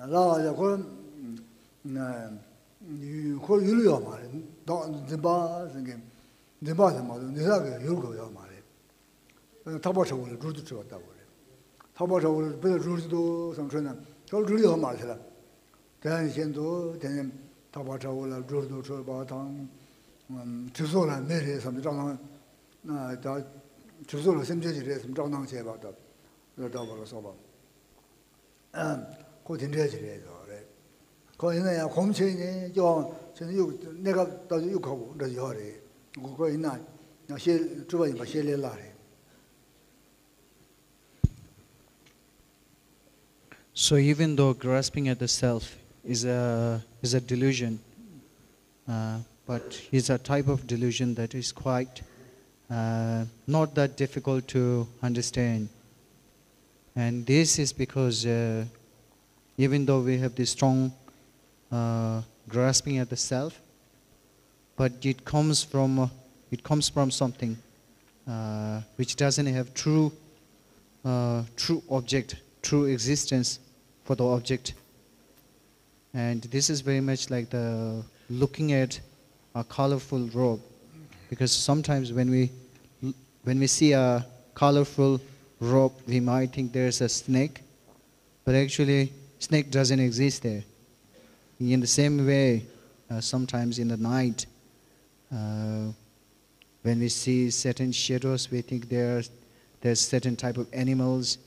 라야 그 그 유료야 말이야. 너 생게 네바서 뭐 네사가 유료야 말이야. 타바셔를 루트 찍었다고 그래. 타바셔를 배 루트도 상처는 저 루리가 말이야. 대한신도 대한 타바셔를 루트도 저바당 주소라 매래 삼장랑 나다 주소라 심제지에 삼장랑 제바다 그러다고 봐. 그 된대지래요. 그래. 거기는 공천이 저 저는 내가 또 욕하고 그래 요래. 그거 있나? 실 주변에 봐 실례라래. So even though grasping at the self is a delusion, but it's a type of delusion that is quite not that difficult to understand. And this is because even though we have this strong grasping at the self, but it comes from something which doesn't have true object, true existence for the object. And this is very much like the looking at a colorful robe, because sometimes when we see a colorful rope, we might think there's a snake, but actually snake doesn't exist there. In the same way, sometimes in the night, when we see certain shadows, we think there's certain type of animals,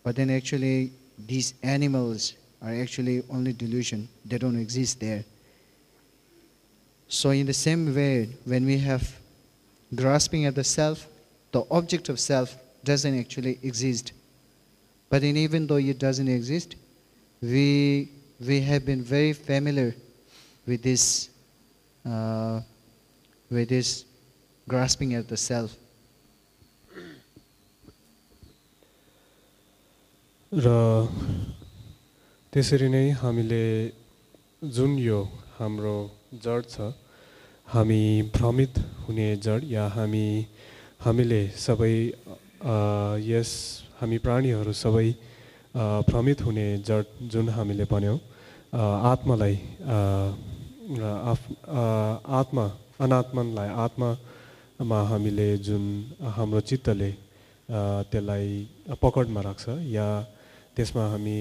but then actually these animals are actually only delusion. They don't exist there. So in the same way, when we have grasping at the self, the object of self doesn't actually exist. But even though it doesn't exist, we have been very familiar with this grasping at the self. र त्यसरी नै हामीले जुन यो हाम्रो जड छ, हामी भ्रमित हुने जड या हामीले सबै हामी प्राणीहरू सबै भ्रमित हुने जड जुन हामीले भन्यौं, आत्मालाई आत्मा अनात्मलाई आत्मामा हामीले जुन हाम्रो चित्तले त्यसलाई पकडमा राख्छ या त्यसमा हामी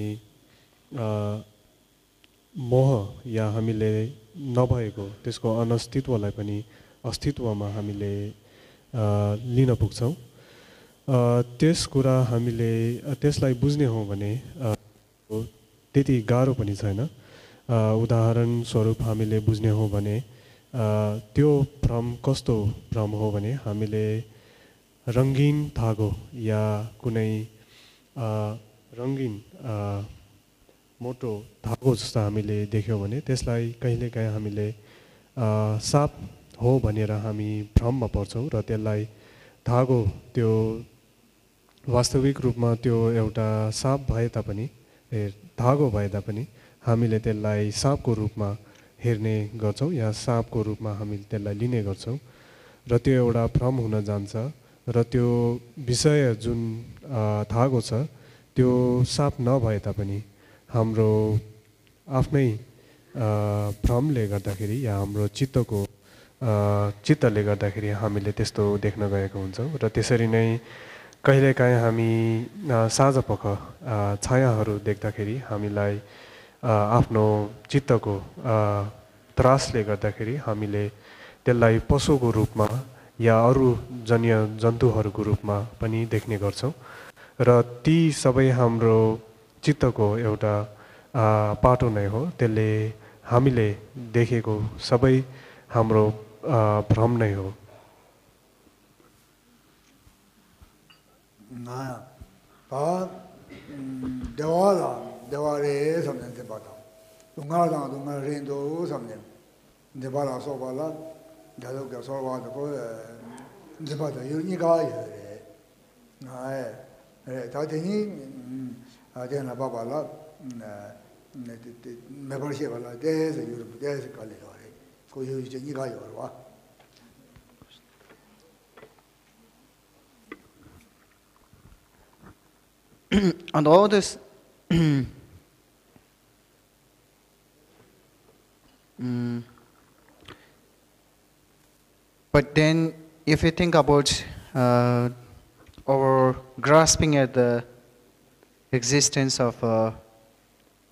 मोह या हामीले नभएको त्यसको अनस्तित्वलाई पनि अस्तित्वमा हामीले लिन पुग्छौं। त्यस कुरा हामीले त्यसलाई बुझ्ने हो भने त्यति गाह्रो पनि छैन। उदाहरण स्वरूप हामीले बुझ्ने हो भने त्यो भ्रम कस्तो भ्रम हो भने हामीले रंगीन धागो या कुनै रंगीन मोटो धागो जस्तो हामीले देख्यौं भने त्यसलाई कहिलेकाहीँ हामीले साप हो भनेर हामी भ्रममा पर्छौं र त्यसलाई धागो त्यो वास्तविक रूपमा त्यो एउटा साप भए तापनि धागो भए तापनि हामीले त्यसलाई सापको रूपमा हेर्ने गर्छौं या सापको रूपमा हामीले त्यसलाई लिने गर्छौं र त्यो एउटा भ्रम हुन जान्छ र त्यो विषय जुन धागो छ त्यो साप नभए तापनि हाम्रो आफ्नै भ्रमले गर्दाखेरि या हाम्रो चित्तले गर्दाखेरि हामीले त्यस्तो देख्न गएका हुन्छौं र त्यसरी नै कहिलेकाहीँ हामी साँझपख छायाहरू देख्दाखेरि हामीलाई आफ्नो चित्तको त्रासले गर्दाखेरि हामीले त्यसलाई पशुको रूपमा या अरू जन्य जन्तुहरूको रूपमा पनि देख्ने गर्छौं र ती सबै हाम्रो चित्तको एउटा पाटो नै हो। त्यसले हामीले देखेको सबै हाम्रो भ्रम नै हो। देवारे समझने से बात 동가랑 렌도 삼년 이제 봐라 소발라 자도 그 소발도 그 이제 봐도 유니가 예 네 다되니 아제나 봐발라 네 매버시 발라 대서 유럽 대서 갈리로 그 이제 니가 요와 and all this Mm. But then, if you think about our grasping at the existence of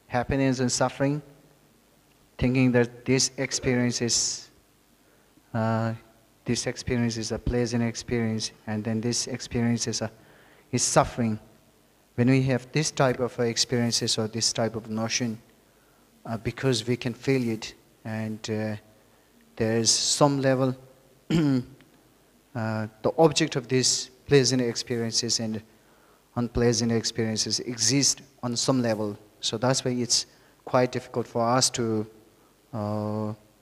happiness and suffering, thinking that this experience is a pleasant experience, and then this experience is suffering. When we have this type of experiences or this type of notion, because we can feel it, and there is some level, the object of these pleasant experiences and unpleasant experiences exist on some level. So that's why it's quite difficult for us to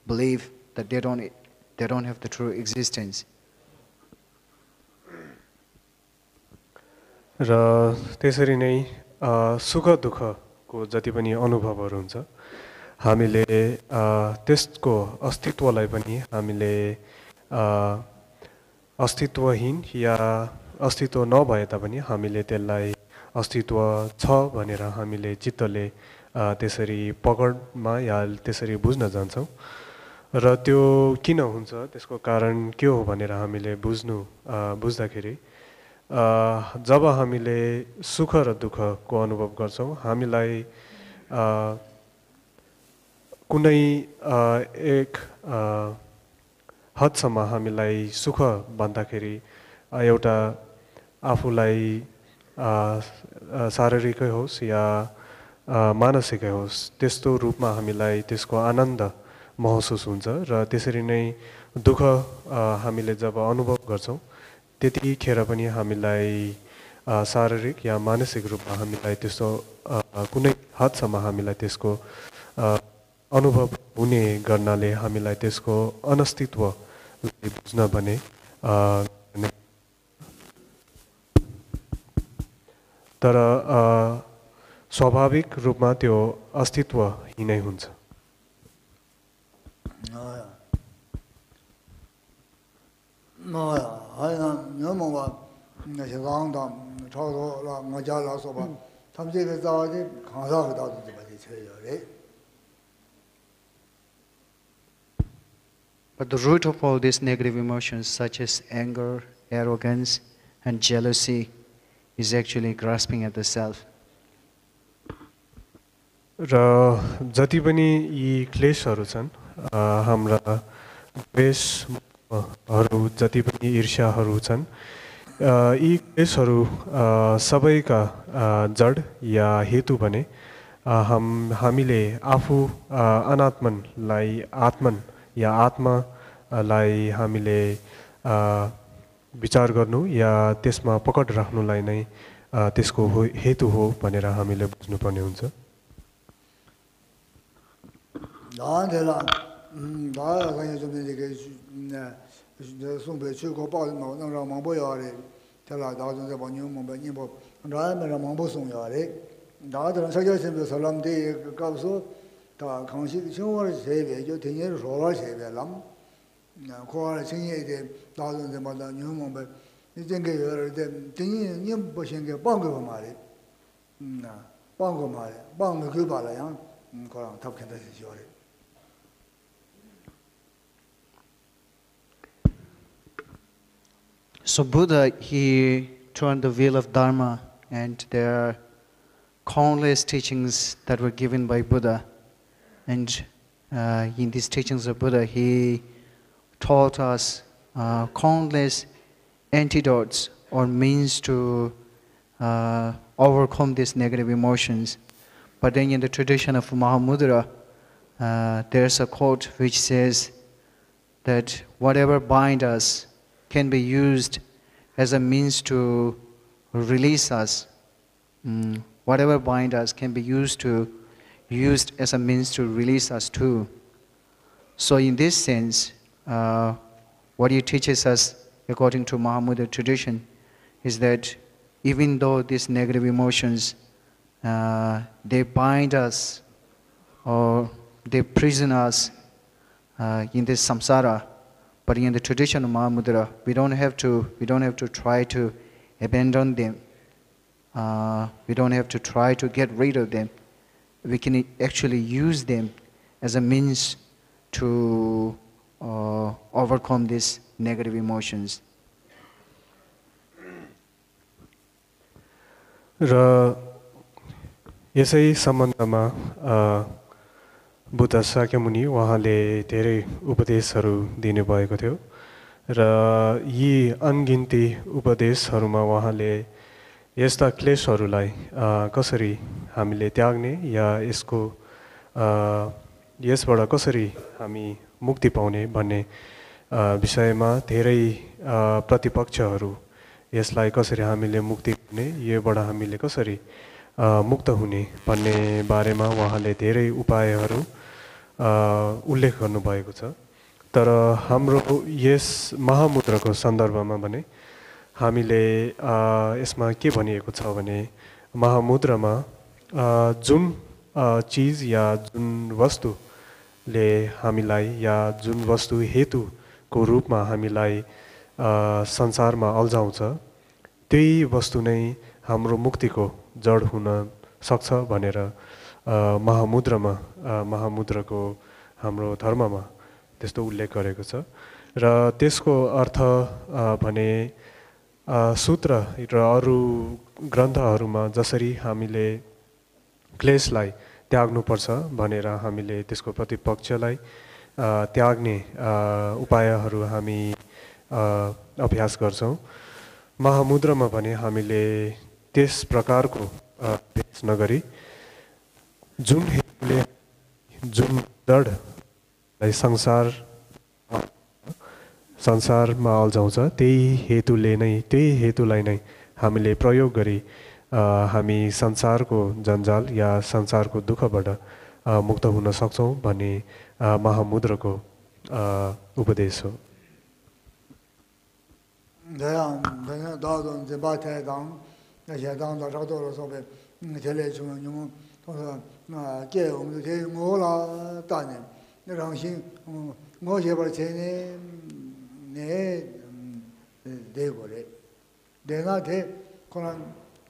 believe that they don't have the true existence. र त्यसरी नै सुख दुःखको जति पनि अनुभवहरू हुन्छ, हामीले त्यसको अस्तित्वलाई पनि हामीले अस्तित्वहीन या अस्तित्व नभए तापनि हामीले त्यसलाई अस्तित्व छ भनेर हामीले चित्तले त्यसरी पकडमा या त्यसरी बुझ्न जान्छौँ। र त्यो किन हुन्छ, त्यसको कारण के हो भनेर हामीले बुझ्दाखेरि जब हामीले सुख र दुःखको अनुभव गर्छौँ, हामीलाई कुनै एक हदसम्म हामीलाई सुख भन्दाखेरि एउटा आफूलाई शारीरिकै होस् या मानसिकै होस्, त्यस्तो रूपमा हामीलाई त्यसको आनन्द महसुस हुन्छ। र त्यसरी नै दुःख हामीले जब अनुभव गर्छौँ, त्यतिखेर पनि हामीलाई शारीरिक या मानसिक रूपमा हामीलाई त्यस्तो कुनै हदसम्म हामीलाई त्यसको अनुभव हुने गर्नाले हामीलाई त्यसको अनस्तित्वलाई बुझ्न भने तर स्वाभाविक रूपमा त्यो अस्तित्वहीनै हुन्छ। But the root of all these negative emotions, such as anger, arrogance, and jealousy, is actually grasping at the self. र जति पनि यी क्लेशहरू छन्, हाम्रा द्वेषहरू, जति पनि ईर्ष्याहरू छन्, यी क्लेशहरू सबैका जड या हेतु भने हामीले आफू अनात्मनलाई आत्मन या आत्मालाई हामीले विचार गर्नु या त्यसमा पकड राख्नुलाई नै त्यसको हेतु हो भनेर हामीले बुझ्नुपर्ने हुन्छ। So Buddha, he turned the wheel of Dharma, and there are countless teachings that were given by Buddha. And in these teachings of Buddha, he taught us countless antidotes or means to overcome these negative emotions. But then in the tradition of Mahamudra, there's a quote which says that whatever binds us can be used as a means to release us. Whatever binds us can be used as a means to release us too. So in this sense, what he teaches us, according to Mahamudra tradition, is that even though these negative emotions, they bind us or they prison us in this samsara, but in the tradition of Mahamudra, we don't have to try to abandon them. We don't have to try to get rid of them. We can actually use them as a means to overcome these negative emotions. र यसै सम्बन्धमा बुद्ध शाक्यमुनि उहाँले धेरै उपदेशहरू दिनुभएको थियो र यी अनगिन्ती उपदेशहरूमा उहाँले यस्ता क्लेशहरूलाई कसरी हामीले त्याग्ने या यसबाट कसरी हामी मुक्ति पाउने भन्ने विषयमा धेरै प्रतिपक्षहरू यसलाई कसरी हामीले मुक्ति हुने योबाट हामीले कसरी मुक्त हुने भन्ने बारेमा उहाँले धेरै उपायहरू उल्लेख गर्नुभएको छ तर हाम्रो यस महामुद्राको सन्दर्भमा भने हामीले यसमा के भनिएको छ भने महामुद्रामा जुन चीज या जुन वस्तुले हामीलाई या जुन वस्तु हेतुको रूपमा हामीलाई संसारमा अल्झाउँछ त्यही वस्तु नै हाम्रो मुक्तिको जड हुन सक्छ भनेर महामुद्राको हाम्रो धर्ममा त्यस्तो उल्लेख गरेको छ र त्यसको अर्थ भने सूत्र र अरू ग्रन्थहरूमा जसरी हामीले क्लेशलाई त्याग्नुपर्छ भनेर हामीले त्यसको प्रतिपक्षलाई त्याग्ने उपायहरू हामी अभ्यास गर्छौं महामुद्रामा भने हामीले त्यस प्रकारको अभ्यास नगरी जुन हेतुले जुन जडलाई संसारमा अल्झाउँछ त्यही हेतुलाई नै हामीले प्रयोग गरी हामी संसारको जन्जाल या संसारको दुःखबाट मुक्त हुन सक्छौं भन्ने महामुद्राको उपदेश हो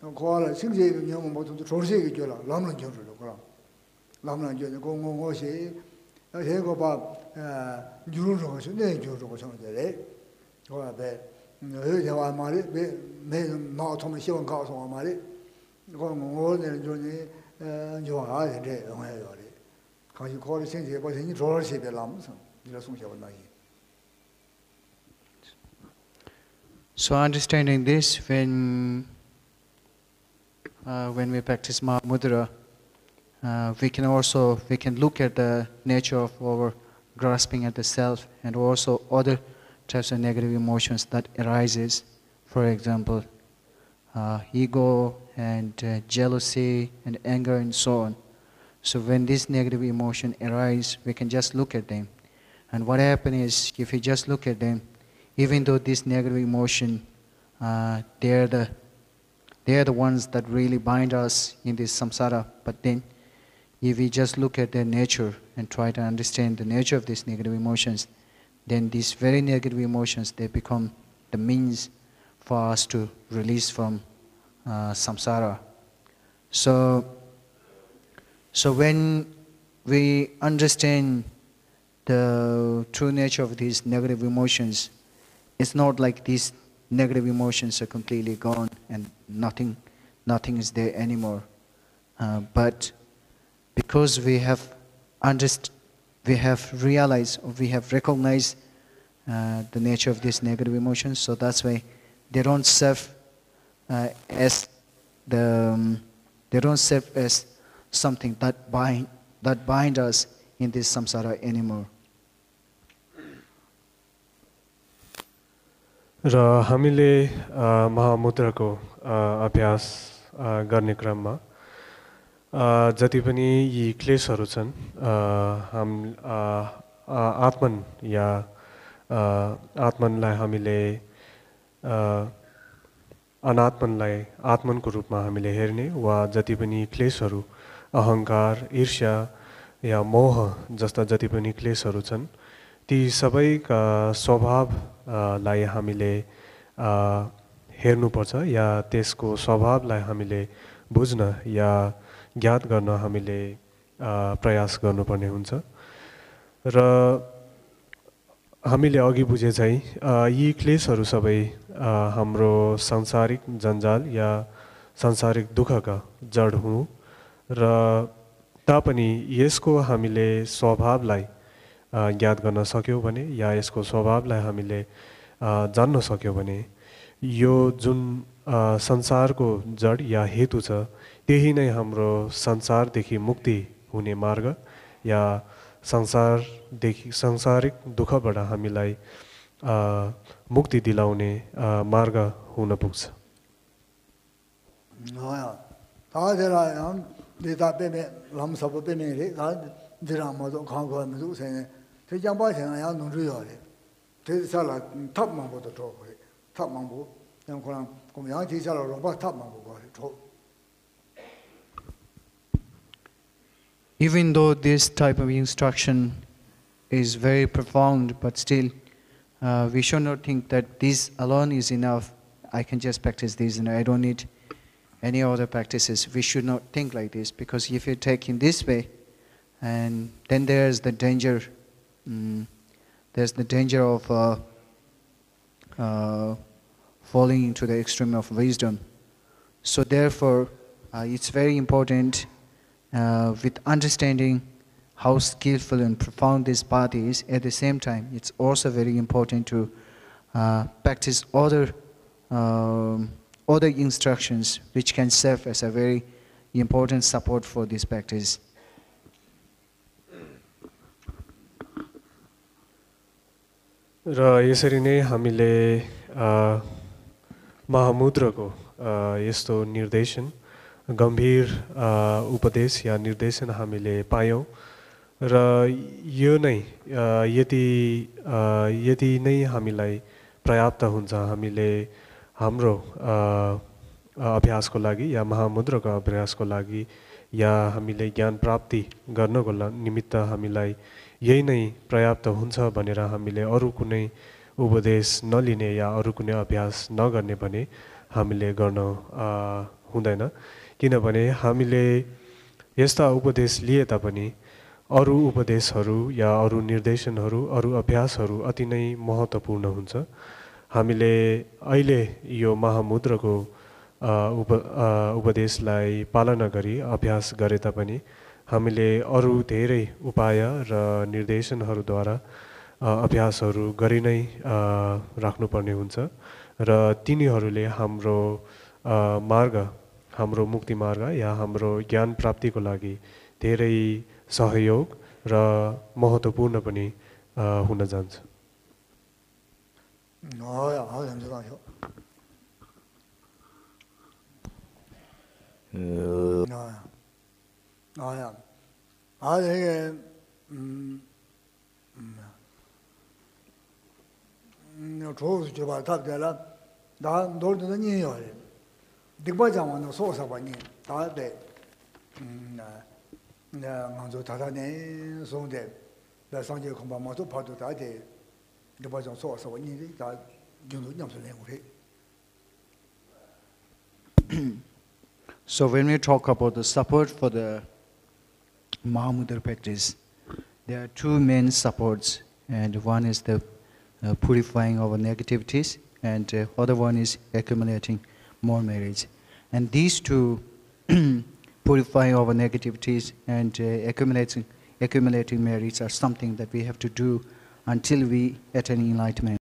고아를 생제의 경우 모두 조세의 교라 남는 교로 그럼 남는 교는 공공고시 해고 봐 유로로 가서 내 교로 가서 되래 고아배 여자와 말이 매 나토면 시원 가서 말이 공공고는 존이 좋아 돼 영화요리 가지 고아를 생제 버전이 조세배 남서 이라 송셔 나기. So understanding this, when we practice Mahamudra, we can look at the nature of our grasping at the self and also other types of negative emotions that arises. For example, ego and jealousy and anger and so on. So when this negative emotion arise, we can just look at them. And what happens is, if you just look at them, even though this negative emotion, they are the ones that really bind us in this samsara. But then, if we just look at their nature and try to understand the nature of these negative emotions, then these very negative emotions, they become the means for us to release from samsara. So when we understand the true nature of these negative emotions, it's not like these negative emotions are completely gone and nothing is there anymore. But because we have realized, or we have recognized the nature of these negative emotions, so that's why they don't serve as something that bind us in this samsara anymore. र हामीले महामुद्राको अभ्यास गर्ने क्रममा जति पनि यी क्लेशहरू छन् आत्मनलाई हामीले अनात्मनलाई आत्मनको रूपमा हामीले हेर्ने वा जति पनि क्लेशहरू अहंकार ईर्ष्या या मोह जस्ता जति पनि क्लेशहरू छन् ती सबैका स्वभावलाई हामीले हेर्नुपर्छ या त्यसको स्वभावलाई हामीले बुझ्न या ज्ञात गर्न हामीले प्रयास गर्नुपर्ने हुन्छ र हामीले अघि बुझे चाहिँ यी क्लेशहरू सबै हाम्रो सांसारिक जन्जाल या सांसारिक दुःखका जड हुँ र तापनि यसको हामीले स्वभावलाई ज्ञात गर्न सक्यौँ भने या यसको स्वभावलाई हामीले जान्न सक्यौँ भने यो जुन संसारको जड या हेतु छ त्यही नै हाम्रो संसारदेखि मुक्ति हुने मार्ग या सांसारिक दुःखबाट हामीलाई मुक्ति दिलाउने मार्ग हुन पुग्छ। Even though this type of instruction is very profound, but still we should not think that this alone is enough. I can just practice this and I don't need any other practices. We should not think like this, because if you take in this way, and then there's the danger. There's the danger of falling into the extreme of wisdom. So therefore, it's very important with understanding how skillful and profound this path is. At the same time, it's also very important to practice other instructions which can serve as a very important support for this practice. र यसरी नै हामीले महामुद्रको यस्तो निर्देशन गम्भीर उपदेश या निर्देशन हामीले पायौं र यो नै यति नै हामीलाई पर्याप्त हुन्छ हामीले हाम्रो अभ्यासको लागि या महामुद्रको अभ्यासको लागि या हामीले ज्ञान प्राप्ति गर्नको निमित्त हामीलाई यही नै पर्याप्त हुन्छ भनेर हामीले अरु कुनै उपदेश नलिने या अरु कुनै अभ्यास नगर्ने भने हामीले गर्न हुँदैन। किनभने हामीले यस्ता उपदेश लिए तापनि अरु उपदेशहरू या अरु निर्देशनहरू अरु अभ्यासहरू अति नै महत्त्वपूर्ण हुन्छ। हामीले अहिले यो महामुद्रको उपदेशलाई पालना गरी अभ्यास गरे तापनि हामीले अरु धेरै उपाय र निर्देशनहरूद्वारा अभ्यासहरू गरि नै राख्नुपर्ने हुन्छ र तिनीहरूले हाम्रो मार्ग हाम्रो मुक्ति मार्ग या हाम्रो ज्ञान प्राप्तिको लागि धेरै सहयोग र महत्त्वपूर्ण पनि हुन जान्छ। So when we talk about the support for the Mahamudra practice, there are two main supports, and one is the purifying our negativities, and other one is accumulating more merits. And these two, purifying our negativities and accumulating merits, are something that we have to do until we attain enlightenment.